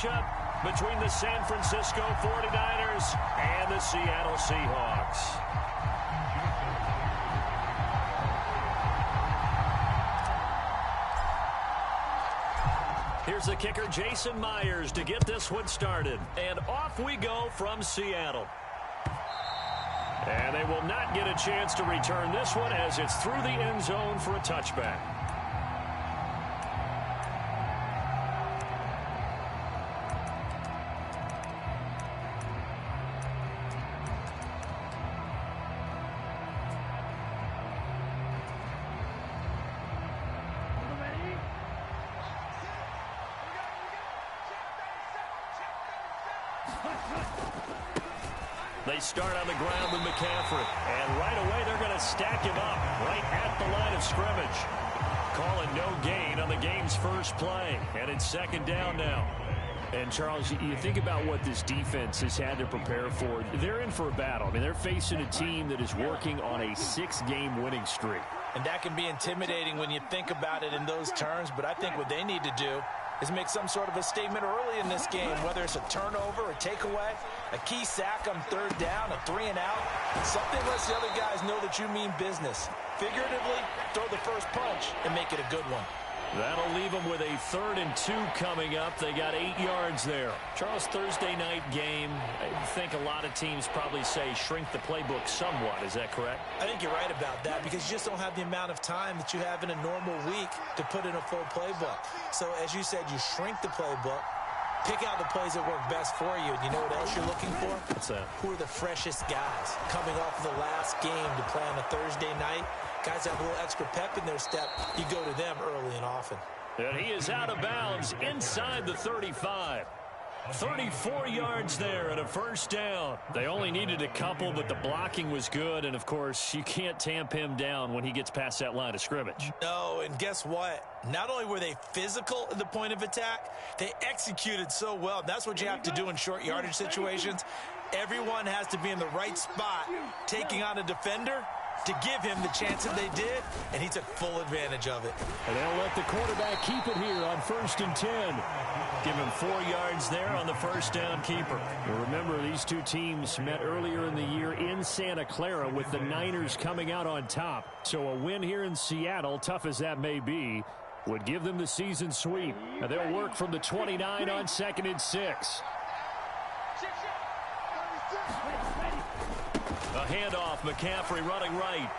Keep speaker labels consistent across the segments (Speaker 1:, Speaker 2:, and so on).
Speaker 1: matchup between the San Francisco 49ers and the Seattle Seahawks. Here's the kicker, Jason Myers, to get this one started. And off we go from Seattle. And they will not get a chance to return this one as it's through the end zone for a touchback. They start on the ground with McCaffrey. And right away, they're going to stack him up right at the line of scrimmage. Calling no gain on the game's first play. And it's second down now.
Speaker 2: And, Charles, you think about what this defense has had to prepare for. They're in for a battle. I mean, they're facing a team that is working on a 6-game winning streak.
Speaker 3: And that can be intimidating when you think about it in those terms. But I think what they need to do is make some sort of a statement early in this game, whether it's a turnover, a takeaway, a key sack on third down, a 3-and-out. Something lets the other guys know that you mean business. Figuratively, throw the first punch and make it a good one.
Speaker 1: That'll leave them with a 3rd and 2 coming up. They got 8 yards there.
Speaker 2: Charles, Thursday night game, I think a lot of teams probably say shrink the playbook somewhat. Is that correct?
Speaker 3: I think you're right about that because you just don't have the amount of time that you have in a normal week to put in a full playbook. So, as you said, you shrink the playbook, pick out the plays that work best for you. And you know what else you're looking for?
Speaker 2: What's that?
Speaker 3: Who are the freshest guys coming off of the last game to play on a Thursday night? Guys have a little extra pep in their step. You go to them early and often.
Speaker 1: And he is out of bounds inside the 35. 34 yards there and a first down.
Speaker 2: They only needed a couple, but the blocking was good. And, of course, you can't tamp him down when he gets past that line of scrimmage.
Speaker 3: No, and guess what? Not only were they physical at the point of attack, they executed so well. That's what you have to do in short yardage situations. Everyone has to be in the right spot, taking on a defender to give him the chance that they did, and he took full advantage of it.
Speaker 1: And they'll let the quarterback keep it here on 1st and 10. Give him 4 yards there on the first down keeper.
Speaker 2: Well, remember, these two teams met earlier in the year in Santa Clara with the Niners coming out on top. So a win here in Seattle, tough as that may be, would give them the season sweep. And they'll work from the 29 on 2nd and 6.
Speaker 1: A handoff, McCaffrey running right.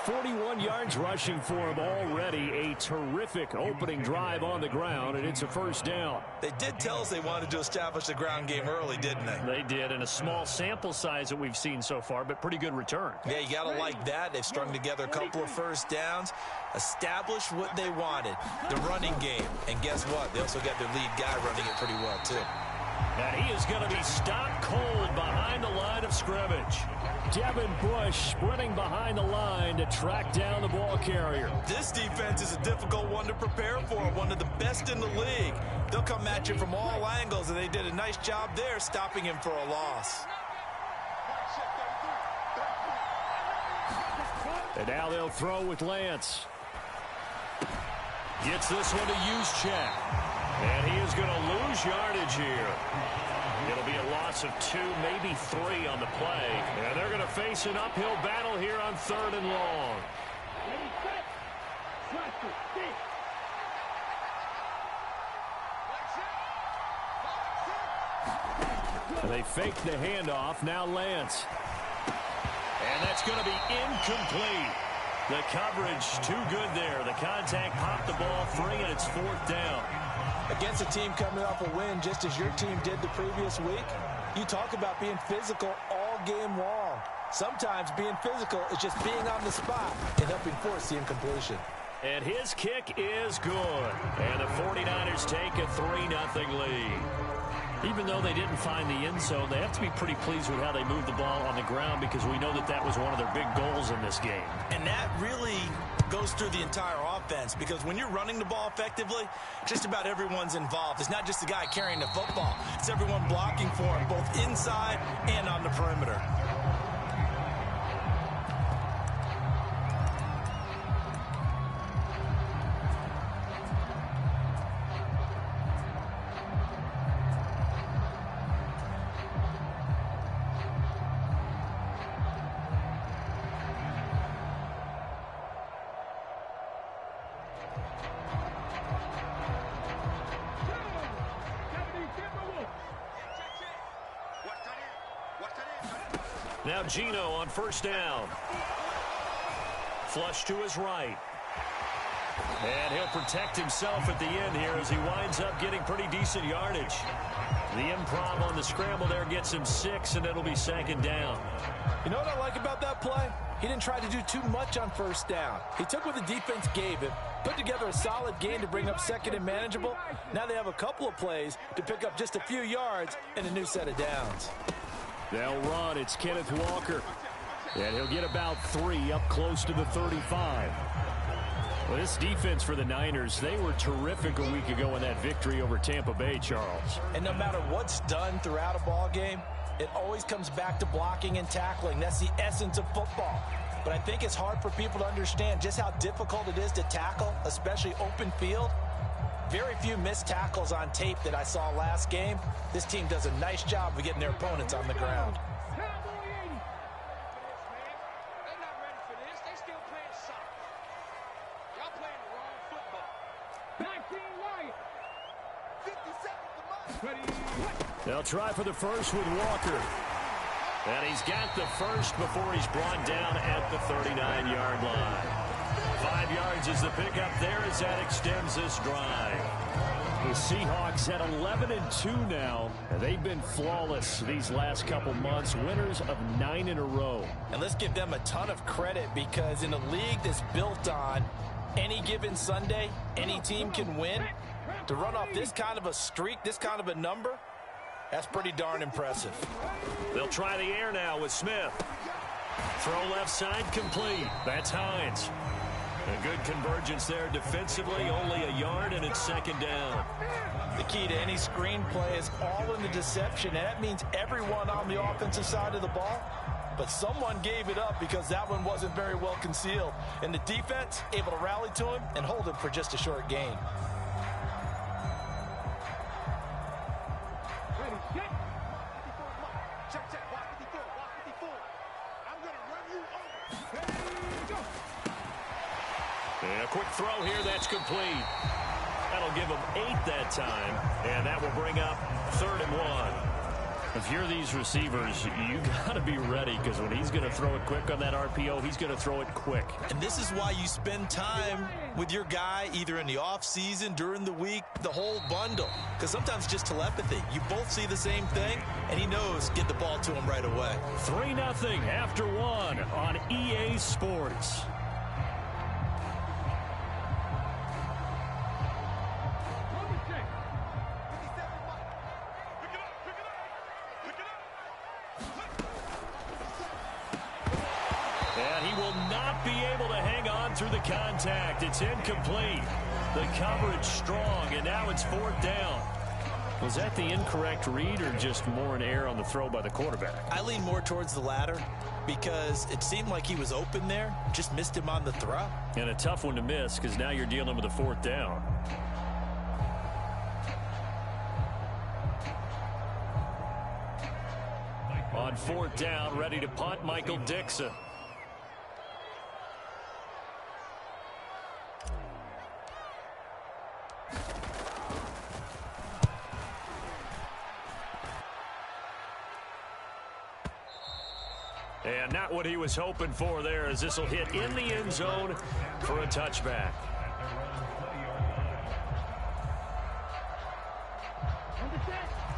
Speaker 2: 41 yards rushing for him already. A terrific opening drive on the ground, and it's a first down.
Speaker 3: They did tell us they wanted to establish the ground game early, didn't they?
Speaker 2: They did, in a small sample size that we've seen so far, but pretty good return.
Speaker 3: Yeah, you got to like that. They've strung together a couple of first downs, established what they wanted, the running game. And guess what? They also got their lead guy running it pretty well, too.
Speaker 1: And he is going to be stopped cold behind the line of scrimmage.
Speaker 2: Devin Bush sprinting behind the line to track down the ball carrier.
Speaker 3: This defense is a difficult one to prepare for, one of the best in the league. They'll come at you from all angles, and they did a nice job there stopping him for a loss.
Speaker 2: And now they'll throw with Lance.
Speaker 1: Gets this one to Juszczyk. And he is going to lose yardage here. It'll be a loss of 2, maybe 3 on the play. And they're going to face an uphill battle here on 3rd and long.
Speaker 2: And they fake the handoff. Now Lance.
Speaker 1: And that's going to be incomplete. The coverage too good there. The contact popped the ball free, and it's 4th down.
Speaker 3: Against a team coming off a win, just as your team did the previous week, you talk about being physical all game long. Sometimes being physical is just being on the spot and helping force the incompletion.
Speaker 1: And his kick is good. And the 49ers take a 3-0 lead.
Speaker 2: Even though they didn't find the end zone, they have to be pretty pleased with how they moved the ball on the ground because we know that that was one of their big goals in this game.
Speaker 3: And that really goes through the entire offense because when you're running the ball effectively, just about everyone's involved. It's not just the guy carrying the football. It's everyone blocking for him, both inside and on the perimeter.
Speaker 2: Now Gino on first down. Flush to his right. And he'll protect himself at the end here as he winds up getting pretty decent yardage. The improv on the scramble there gets him 6, and it'll be second down.
Speaker 3: You know what I like about that play? He didn't try to do too much on first down. He took what the defense gave him, put together a solid gain to bring up second and manageable. Now they have a couple of plays to pick up just a few yards and a new set of downs.
Speaker 2: They'll run. It's Kenneth Walker. And he'll get about 3 up close to the 35. Well, this defense for the Niners, they were terrific a week ago in that victory over Tampa Bay, Charles.
Speaker 3: And no matter what's done throughout a ball game, it always comes back to blocking and tackling. That's the essence of football. But I think it's hard for people to understand just how difficult it is to tackle, especially open field. Very few missed tackles on tape that I saw last game. This team does a nice job of getting their opponents on the ground.
Speaker 2: They'll try for the first with Walker. And he's got the first before he's brought down at the 39-yard line. 5 yards is the pickup there as that extends this drive. The Seahawks at 11-2 now. And they've been flawless these last couple months, winners of 9 in a row.
Speaker 3: And let's give them a ton of credit because in a league that's built on any given Sunday, any team can win. To run off this kind of a streak, this kind of a number, that's pretty darn impressive.
Speaker 2: They'll try the air now with Smith. Throw left side complete. That's Hines. A good convergence there defensively, only a yard, and it's second down.
Speaker 3: The key to any screenplay is all in the deception, and that means everyone on the offensive side of the ball. But someone gave it up because that one wasn't very well concealed. And the defense able to rally to him and hold him for just a short gain.
Speaker 2: And a quick throw here, that's complete. That'll give him 8 that time, and that will bring up 3rd and 1. If you're these receivers, you got to be ready because when he's going to throw it quick on that RPO, he's going to throw it quick.
Speaker 4: And this is why you spend time with your guy either in the offseason, during the week, the whole bundle. Because sometimes just telepathy. You both see the same thing, and he knows get the ball to him right away.
Speaker 2: 3-0 after 1 on EA Sports. Through the contact. It's incomplete. The coverage strong, and now it's 4th down. Was that the incorrect read or just more an error on the throw by the quarterback?
Speaker 4: I lean more towards the latter because it seemed like he was open there, just missed him on the throw.
Speaker 2: And a tough one to miss because now you're dealing with a 4th down. On 4th down, ready to punt, Michael Dixon. And not what he was hoping for there as this will hit in the end zone for a touchback.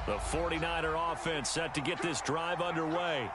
Speaker 2: The 49er offense set to get this drive underway.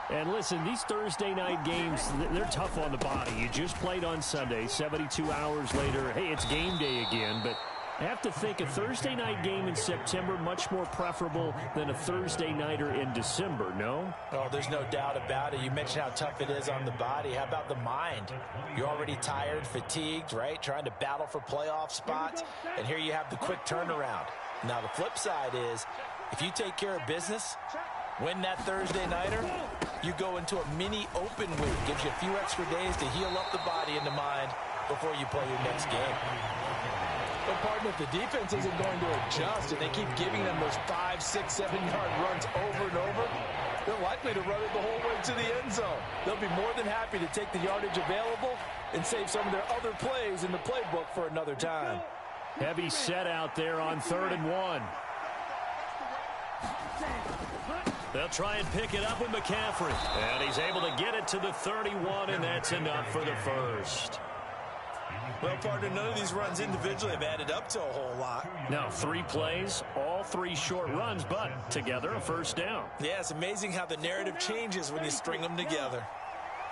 Speaker 2: And listen, these Thursday night games, they're tough on the body. You just played on Sunday, 72 hours later. Hey, it's game day again, but I have to think a Thursday night game in September much more preferable than a Thursday nighter in December, no?
Speaker 3: Oh, there's no doubt about it. You mentioned how tough it is on the body. How about the mind? You're already tired, fatigued, right? Trying to battle for playoff spots. And here you have the quick turnaround. Now, the flip side is if you take care of business, win that Thursday nighter, you go into a mini open week. Gives you a few extra days to heal up the body and the mind before you play your next game. But, partner, if the defense isn't going to adjust and they keep giving them those 5, 6, 7-yard runs over and over, they're likely to run it the whole way to the end zone. They'll be more than happy to take the yardage available and save some of their other plays in the playbook for another time.
Speaker 2: Heavy set out there on 3rd and 1. They'll try and pick it up with McCaffrey. And he's able to get it to the 31, and that's enough for the first.
Speaker 4: Well, partner, none of these runs individually have added up to a whole lot.
Speaker 2: Now, 3 plays, all 3 short runs, but together a first down.
Speaker 4: Yeah, it's amazing how the narrative changes when you string them together.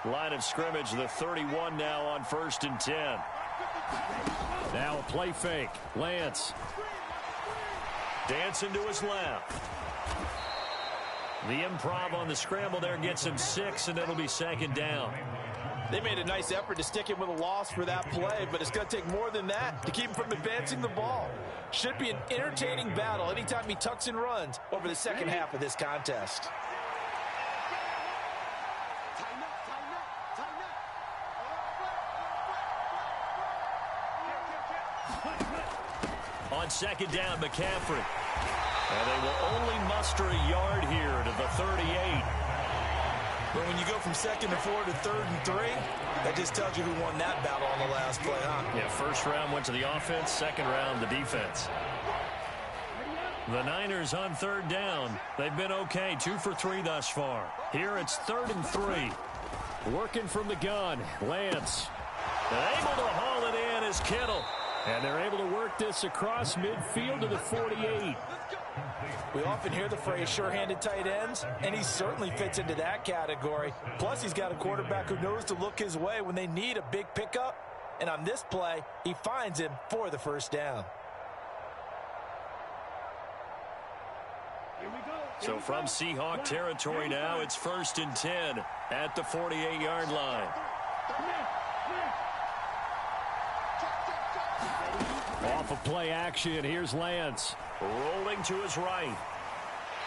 Speaker 2: Line of scrimmage, the 31 now on 1st and 10. Now a play fake. Lance. Dancing to his left. The improv on the scramble there gets him 6, and it'll be 2nd down.
Speaker 3: They made a nice effort to stick him with a loss for that play, but it's going to take more than that to keep him from advancing the ball. Should be an entertaining battle anytime he tucks and runs over the second half of this contest.
Speaker 2: On 2nd down, McCaffrey. And they will only muster a yard here to the 38.
Speaker 4: But when you go from 2nd and 4 to 3rd and 3, that just tells you who won that battle on the last play, huh?
Speaker 2: Yeah, first round went to the offense, second round the defense. The Niners on 3rd down. They've been okay, 2 for 3 thus far. Here it's 3rd and 3. Working from the gun, Lance. And able to haul it in is Kittle. And they're able to work this across midfield to the 48.
Speaker 3: We often hear the phrase sure-handed tight ends, and he certainly fits into that category. Plus, he's got a quarterback who knows to look his way when they need a big pickup. And on this play, he finds him for the first down.
Speaker 2: So from Seahawk territory now, it's 1st and 10 at the 48-yard line. Off of play action, here's Lance. Rolling to his right.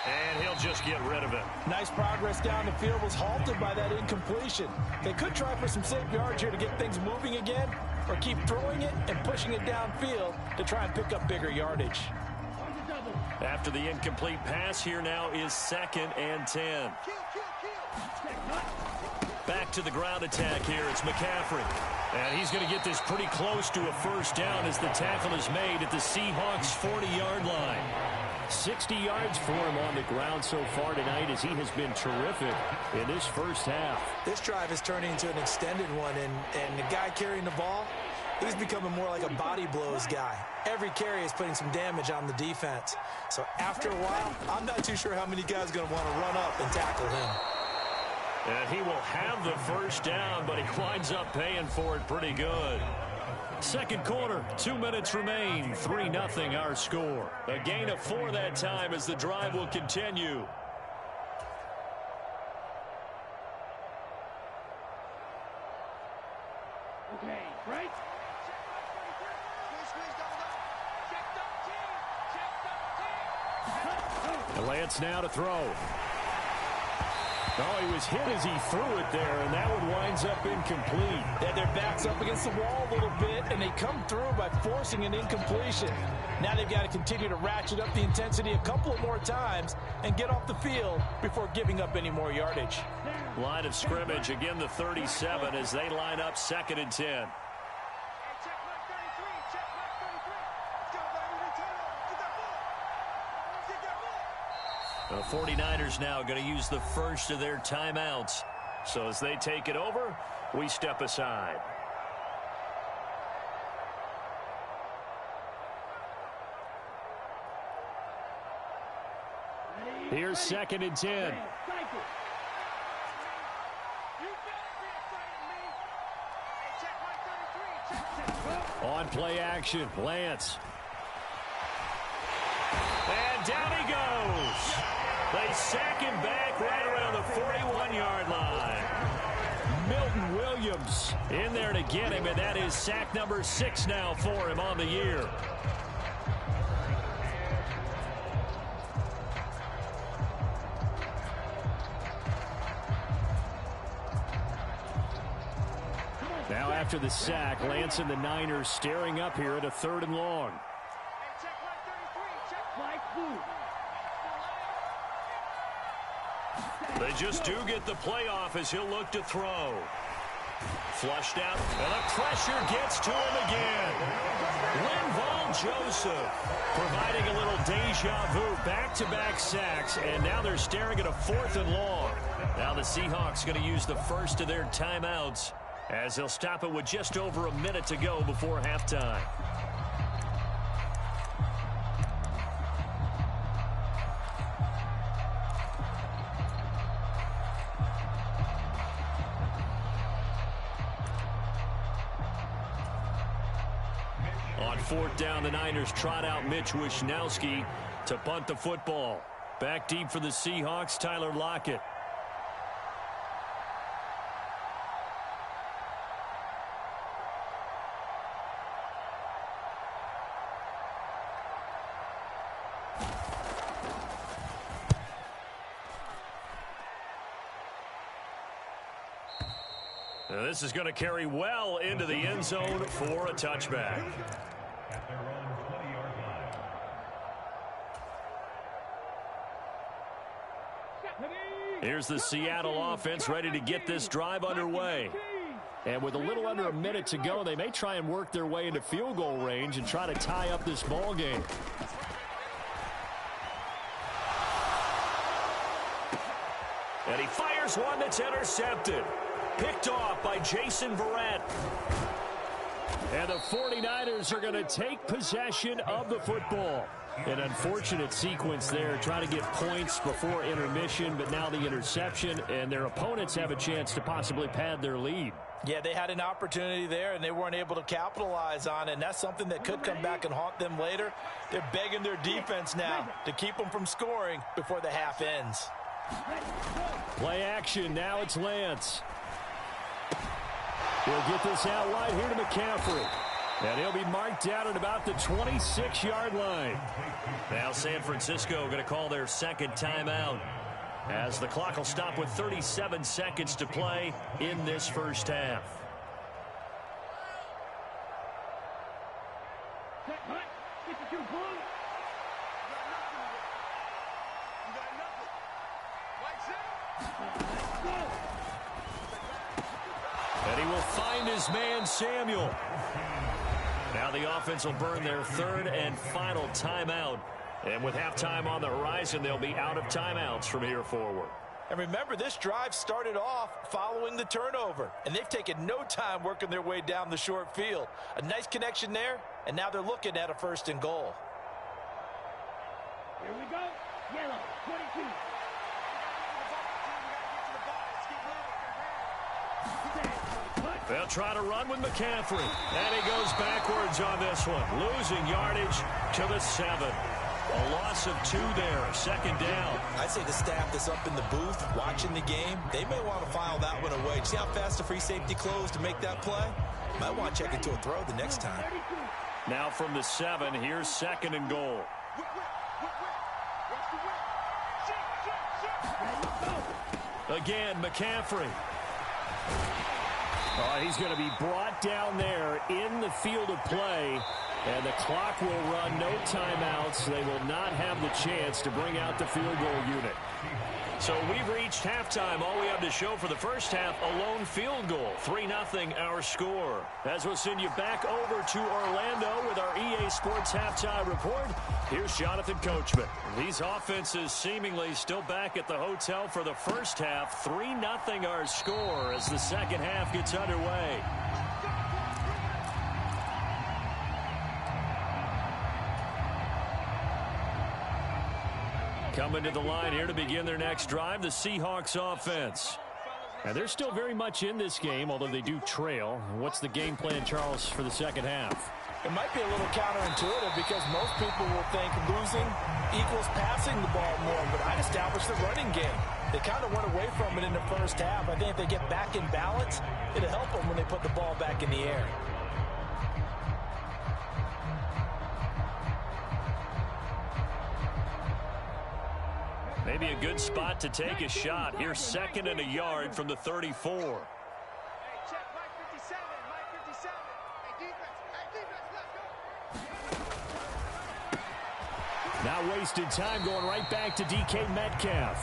Speaker 2: And he'll just get rid of it.
Speaker 3: Nice progress down the field was halted by that incompletion. They could try for some safe yards here to get things moving again, or keep throwing it and pushing it downfield to try and pick up bigger yardage.
Speaker 2: After the incomplete pass, here now is 2nd and 10. Back to the ground attack here. It's McCaffrey. And he's going to get this pretty close to a first down as the tackle is made at the Seahawks' 40-yard line. 60 yards for him on the ground so far tonight as he has been terrific in this first half.
Speaker 4: This drive is turning into an extended one, and the guy carrying the ball, he's becoming more like a body blows guy. Every carry is putting some damage on the defense. So after a while, I'm not too sure how many guys are going to want to run up and tackle him.
Speaker 2: And he will have the first down, but he winds up paying for it pretty good. Second quarter, 2 minutes remain, 3-0 our score. A gain of 4 that time as the drive will continue.
Speaker 5: Okay, right?
Speaker 2: And Lance now to throw. Oh, he was hit as he threw it there, and that one winds up incomplete.
Speaker 3: Yeah, their back's up against the wall a little bit, and they come through by forcing an incompletion. Now they've got to continue to ratchet up the intensity a couple of more times and get off the field before giving up any more yardage.
Speaker 2: Line of scrimmage, again the 37 as they line up 2nd and 10. The 49ers now going to use the first of their timeouts. So as they take it over, we step aside. Here's 2nd and 10. On play action, Lance. And down he goes. They sack him back right around the 41-yard line. Milton Williams in there to get him, and that is sack number 6 now for him on the year. Now after the sack, Lance and the Niners staring up here at a 3rd and long. They just do get the playoff as he'll look to throw. Flushed out, and the pressure gets to him again. Joseph providing a little deja vu, back-to-back sacks, and now they're staring at a 4th and long. Now the Seahawks going to use the first of their timeouts as they'll stop it with just over a minute to go before halftime. On 4th down, the Niners trot out Mitch Wishnowsky to punt the football. Back deep for the Seahawks, Tyler Lockett. Now this is going to carry well into the end zone for a touchback. Here's the Seattle offense ready to get this drive underway. And with a little under a minute to go, they may try and work their way into field goal range and try to tie up this ball game. And he fires one that's intercepted. Picked off by Jason Verrett. And the 49ers are going to take possession of the football. An unfortunate sequence there, trying to get points before intermission, but now the interception, and their opponents have a chance to possibly pad their lead.
Speaker 3: Yeah, they had an opportunity there, and they weren't able to capitalize on it, and that's something that could come back and haunt them later. They're begging their defense now to keep them from scoring before the half ends.
Speaker 2: Play action, now it's Lance. He'll get this out wide here to McCaffrey. And he'll be marked down at about the 26-yard line. Now San Francisco going to call their second timeout as the clock will stop with 37 seconds to play in this first half. And he will find his man, Samuel. Now the offense will burn their third and final timeout. And with halftime on the horizon, they'll be out of timeouts from here forward.
Speaker 3: And remember, this drive started off following the turnover. And they've taken no time working their way down the short field. A nice connection there, and now they're looking at a 1st and goal.
Speaker 5: Here we go. Yellow, 22.
Speaker 2: They'll try to run with McCaffrey. And he goes backwards on this one. Losing yardage to the 7. A loss of 2 there. 2nd down.
Speaker 4: I'd say the staff that's up in the booth watching the game, they may want to file that one away. See how fast the free safety closed to make that play? Might want to check into a throw the next time.
Speaker 2: Now from the 7, here's 2nd and goal. Again, McCaffrey. He's going to be brought down there in the field of play, and the clock will run. No timeouts. They will not have the chance to bring out the field goal unit. So we've reached halftime. All we have to show for the first half, a lone field goal. 3-0 our score. As we'll send you back over to Orlando with our EA Sports Halftime Report, here's Jonathan Coachman. These offenses seemingly still back at the hotel for the first half. 3-0 our score as the second half gets underway. Coming to the line here to begin their next drive, the Seahawks offense. Now, they're still very much in this game, although they do trail. What's the game plan, Charles, for the second half?
Speaker 3: It might be a little counterintuitive because most people will think losing equals passing the ball more, but I'd establish the running game. They kind of went away from it in the first half. I think if they get back in balance, it'll help them when they put the ball back in the air.
Speaker 2: Maybe a good spot to take a shot. Here's 2nd and a yard from the 34.
Speaker 5: Hey, check, Mike 57, Mike 57. Hey, defense, let's go.
Speaker 2: Now wasted time going right back to DK Metcalf.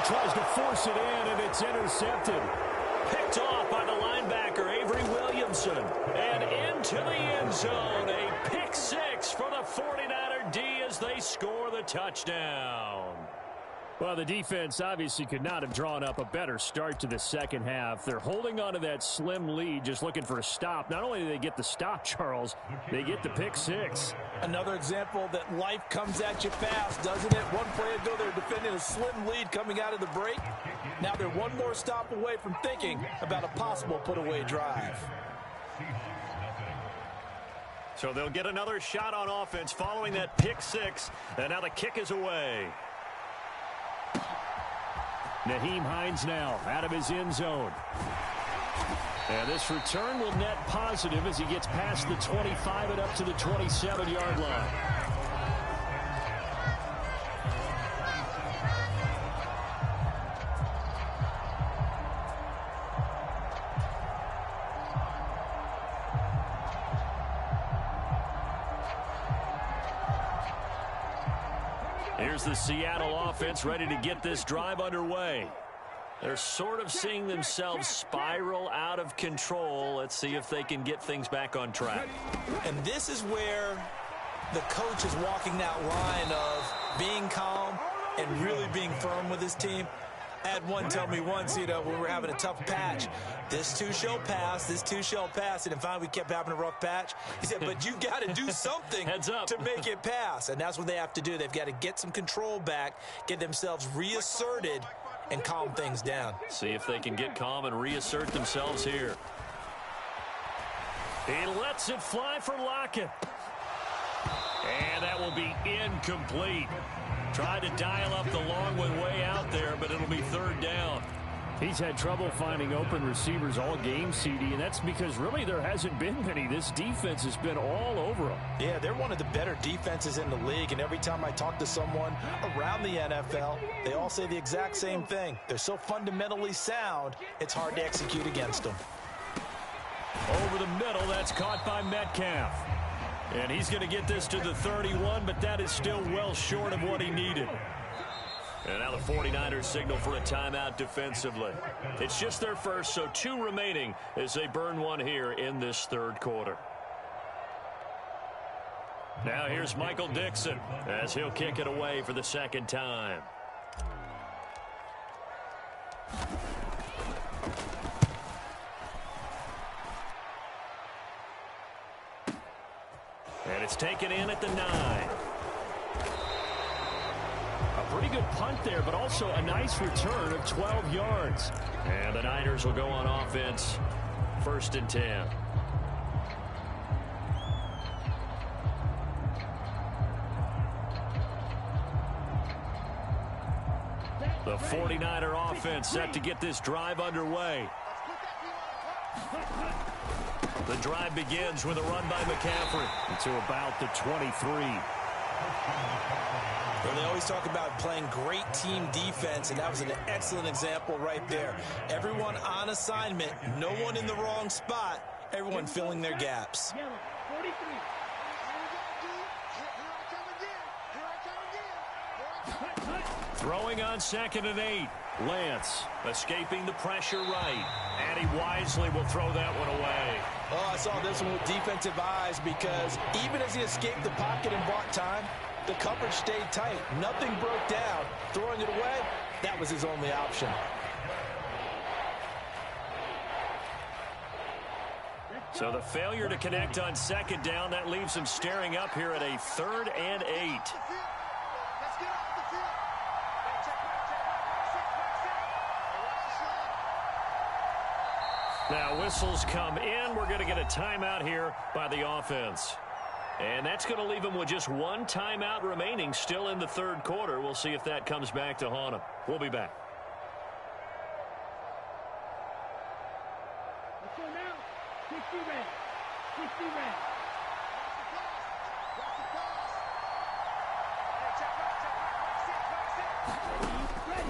Speaker 2: tries to force it in, and it's intercepted.
Speaker 1: Picked off by the linebacker, Avery Williamson. And into the end zone. A pick six for the 49er D as they score the touchdown.
Speaker 2: Well, the defense obviously could not have drawn up a better start to the second half. They're holding on to that slim lead, just looking for a stop. Not only do they get the stop, Charles, they get the pick six.
Speaker 3: Another example that life comes at you fast, doesn't it? One play ago, they were defending a slim lead coming out of the break. Now they're one more stop away from thinking about a possible put-away drive.
Speaker 1: So they'll get another shot on offense following that pick six. And now the kick is away.
Speaker 2: Nyheim Hines now out of his end zone. And this return will net positive as he gets past the 25 and up to the 27-yard line.
Speaker 1: Here's the Seattle offense ready to get this drive underway. They're sort of seeing themselves spiral out of control. Let's see if they can get things back on track.
Speaker 4: And this is where the coach is walking that line of being calm and really being firm with his team. I had one tell me once, when we were having a tough patch, this too shall pass, this too shall pass. And finally, we kept having a rough patch. He said, but you got to do something to make it pass. And that's what they have to do. They've got to get some control back, get themselves reasserted, and calm things down.
Speaker 1: See if they can get calm and reassert themselves here. He lets it fly for Lockett. And that will be incomplete. Tried to dial up the long one way out there, but it'll be third down.
Speaker 2: He's had trouble finding open receivers all game, CD, and that's because really there hasn't been many. This defense has been all over them.
Speaker 3: Yeah, they're one of the better defenses in the league, and every time I talk to someone around the NFL, they all say the exact same thing. They're so fundamentally sound, it's hard to execute against them.
Speaker 1: Over the middle, that's caught by Metcalf. And he's going to get this to the 31, but that is still well short of what he needed. And now the 49ers signal for a timeout defensively. It's just their first, so 2 remaining as they burn one here in this third quarter. Now here's Michael Dixon as he'll kick it away for the second time. And it's taken in at the 9. A pretty good punt there, but also a nice return of 12 yards. And the Niners will go on offense, 1st and 10. The 49er offense set to get this drive underway. The drive begins with a run by McCaffrey to about the 23.
Speaker 4: Well, they always talk about playing great team defense, and that was an excellent example right there. Everyone on assignment, no one in the wrong spot, everyone filling their gaps.
Speaker 1: Throwing on 2nd and 8. Lance escaping the pressure right. And he wisely will throw that one away.
Speaker 3: Oh, I saw this one with defensive eyes because even as he escaped the pocket and bought time, the coverage stayed tight. Nothing broke down. Throwing it away, that was his only option.
Speaker 1: So the failure to connect on 2nd down, that leaves him staring up here at a 3rd and 8. Now whistles come in. We're going to get a timeout here by the offense. And that's going to leave him with just 1 timeout remaining still in the third quarter. We'll see if that comes back to haunt him. We'll be back.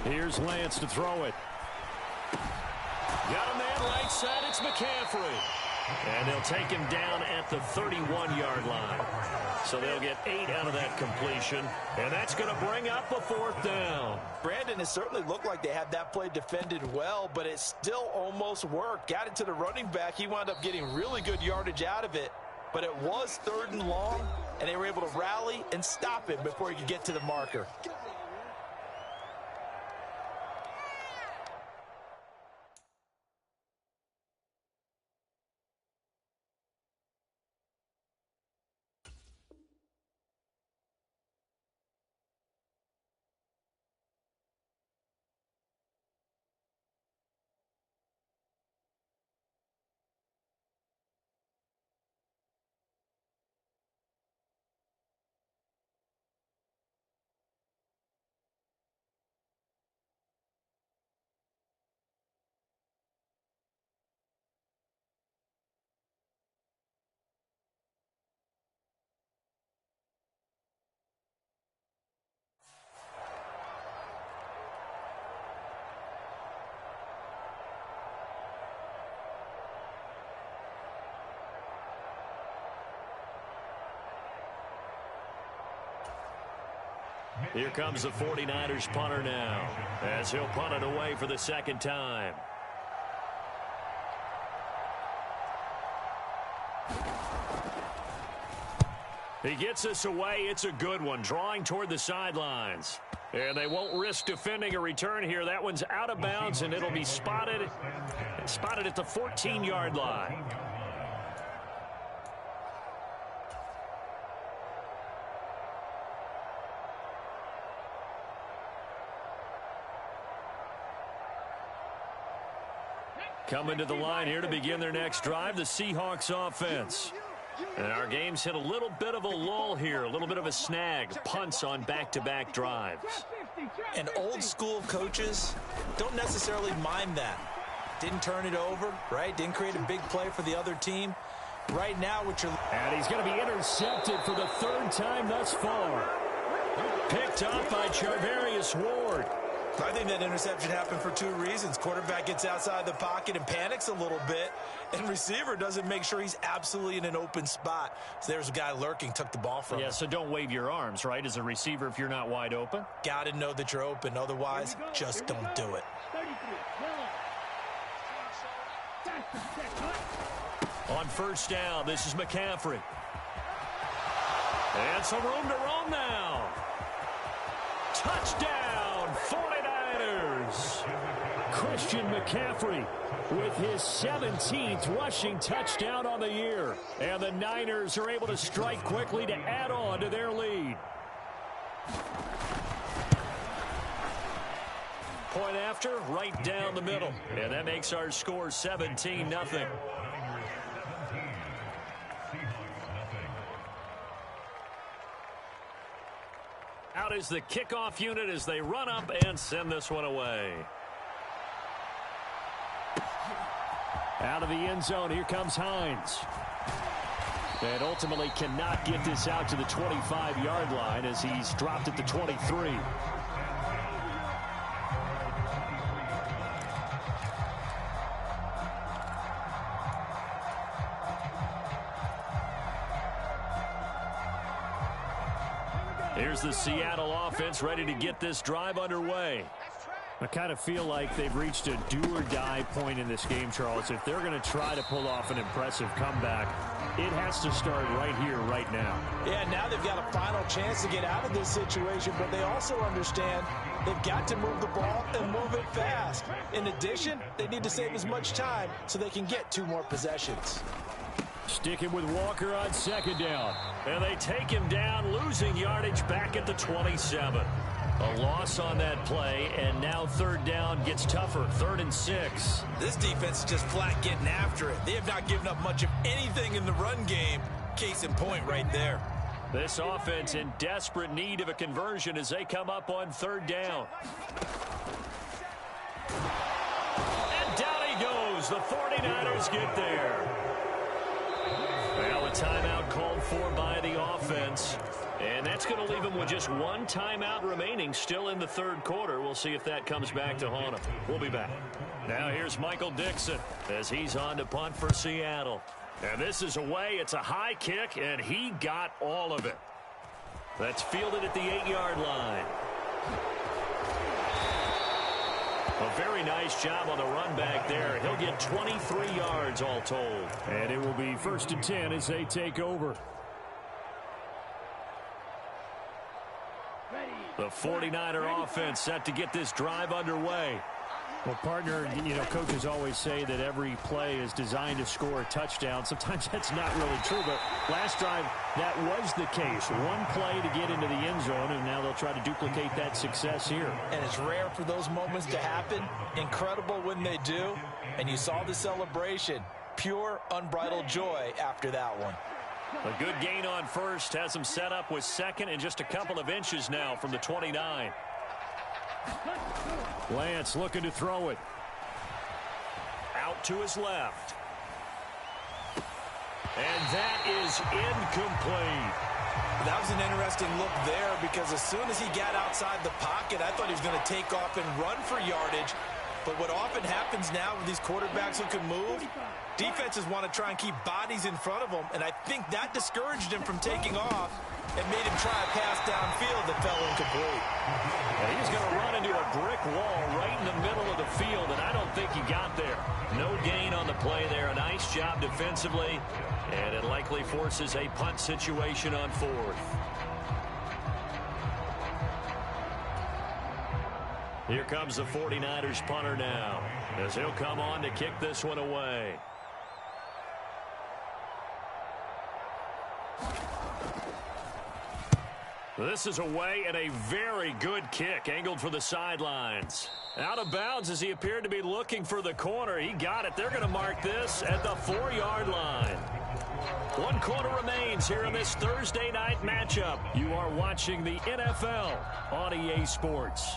Speaker 1: Here's Lance to throw it. Got a man right side. It's McCaffrey.
Speaker 2: And they'll take him down at the 31-yard line. So they'll get 8 out of that completion. And that's going to bring up a 4th down.
Speaker 3: Brandon, it certainly looked like they had that play defended well, but it still almost worked. Got it to the running back. He wound up getting really good yardage out of it. But it was 3rd and long, and they were able to rally and stop him before he could get to the marker.
Speaker 2: Here comes the 49ers punter now, as he'll punt it away for the 2nd time. He gets us away. It's a good one, drawing toward the sidelines. And they won't risk defending a return here. That one's out of bounds, and it'll be spotted at the 14-yard line. Coming to the line here to begin their next drive, the Seahawks offense. And our game's hit a little bit of a lull here, a little bit of a snag, punts on back-to-back drives.
Speaker 3: And old-school coaches don't necessarily mind that. Didn't turn it over, right? Didn't create a big play for the other team. Right now, what you're...
Speaker 2: And he's going to be intercepted for the 3rd time thus far. Picked up by Charvarius Ward.
Speaker 3: I think that interception happened for 2 reasons. Quarterback gets outside the pocket and panics a little bit, and receiver doesn't make sure he's absolutely in an open spot. So there's a guy lurking, took the ball from him.
Speaker 2: Yeah, so don't wave your arms, right, as a receiver if you're not wide open.
Speaker 3: Got to know that you're open. Otherwise, just don't do it.
Speaker 2: On 1st down, this is McCaffrey. And some room to roam now. Touchdown, 49ers. Christian McCaffrey with his 17th rushing touchdown on the year. And the Niners are able to strike quickly to add on to their lead. Point after, right down the middle. And that makes our score 17-0. Out is the kickoff unit as they run up and send this one away. Out of the end zone, here comes Hines. And ultimately cannot get this out to the 25-yard line as he's dropped at the 23. Here's the Seattle offense ready to get this drive underway. I kind of feel like they've reached a do-or-die point in this game, Charles. If they're going to try to pull off an impressive comeback, it has to start right here, right now.
Speaker 3: Yeah, now they've got a final chance to get out of this situation, but they also understand they've got to move the ball and move it fast. In addition, they need to save as much time so they can get 2 more possessions.
Speaker 2: Sticking with Walker on 2nd down. And they take him down, losing yardage back at the 27. A loss on that play, and now 3rd down gets tougher, 3rd and 6.
Speaker 3: This defense is just flat getting after it. They have not given up much of anything in the run game. Case in point right there.
Speaker 2: This offense in desperate need of a conversion as they come up on 3rd down. And down he goes. The 49ers get there. Well, a timeout called for by the offense. And that's going to leave them with just 1 timeout remaining still in the 3rd quarter. We'll see if that comes back to haunt them. We'll be back. Now here's Michael Dixon as he's on to punt for Seattle. And this is away. It's a high kick, and he got all of it. That's fielded at the 8-yard line. A very nice job on the run back there. He'll get 23 yards all told. And it will be 1st and 10 as they take over. The 49er offense set to get this drive underway.
Speaker 6: Well, partner, coaches always say that every play is designed to score a touchdown. Sometimes that's not really true, but last drive, that was the case. One play to get into the end zone, and now they'll try to duplicate that success here.
Speaker 3: And it's rare for those moments to happen. Incredible when they do. And you saw the celebration. Pure, unbridled joy after that one.
Speaker 2: A good gain on first has him set up with second and just a couple of inches now from the 29.
Speaker 6: Lance looking to throw it.
Speaker 2: Out to his left. And that is incomplete.
Speaker 3: That was an interesting look there because as soon as he got outside the pocket, I thought he was going to take off and run for yardage. But what often happens now with these quarterbacks who can move, defenses want to try and keep bodies in front of them, and I think that discouraged him from taking off and made him try a pass downfield that fell incomplete.
Speaker 2: And he's going to run into a brick wall right in the middle of the field, and I don't think he got there. No gain on the play there. A nice job defensively, and it likely forces a punt situation on 4th. Here comes the 49ers punter now, as he'll come on to kick this one away. This is away and a very good kick, angled for the sidelines. Out of bounds as he appeared to be looking for the corner. He got it. They're going to mark this at the 4-yard line. 1 quarter remains here in this Thursday night matchup. You are watching the NFL on EA Sports.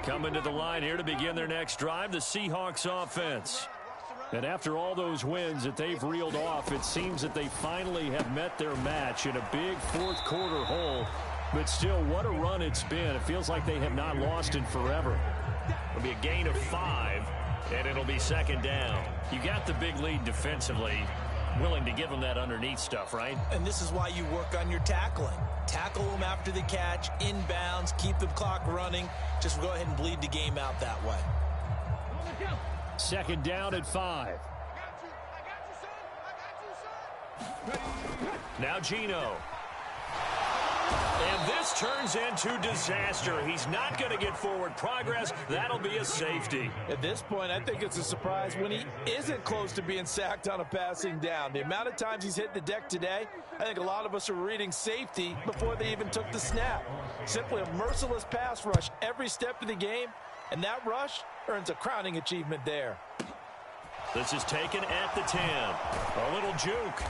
Speaker 2: Coming to the line here to begin their next drive, the Seahawks offense. And after all those wins that they've reeled off, it seems that they finally have met their match in a big 4th quarter hole. But still, what a run it's been. It feels like they have not lost in forever. It'll be a gain of 5, and it'll be 2nd down. You got the big lead defensively. Willing to give them that underneath stuff, right?
Speaker 3: And this is why you work on your tackling. Tackle them after the catch, inbounds, keep the clock running. Just go ahead and bleed the game out that way.
Speaker 6: 2nd down at 5.
Speaker 5: I got you, son.
Speaker 2: Now Geno. And this turns into disaster. He's not going to get forward progress. That'll be a safety.
Speaker 3: At this point, I think it's a surprise when he isn't close to being sacked on a passing down. The amount of times he's hit the deck today, I think a lot of us are reading safety before they even took the snap. Simply a merciless pass rush every step of the game, and that rush earns a crowning achievement there.
Speaker 2: This is taken at the 10. A little juke.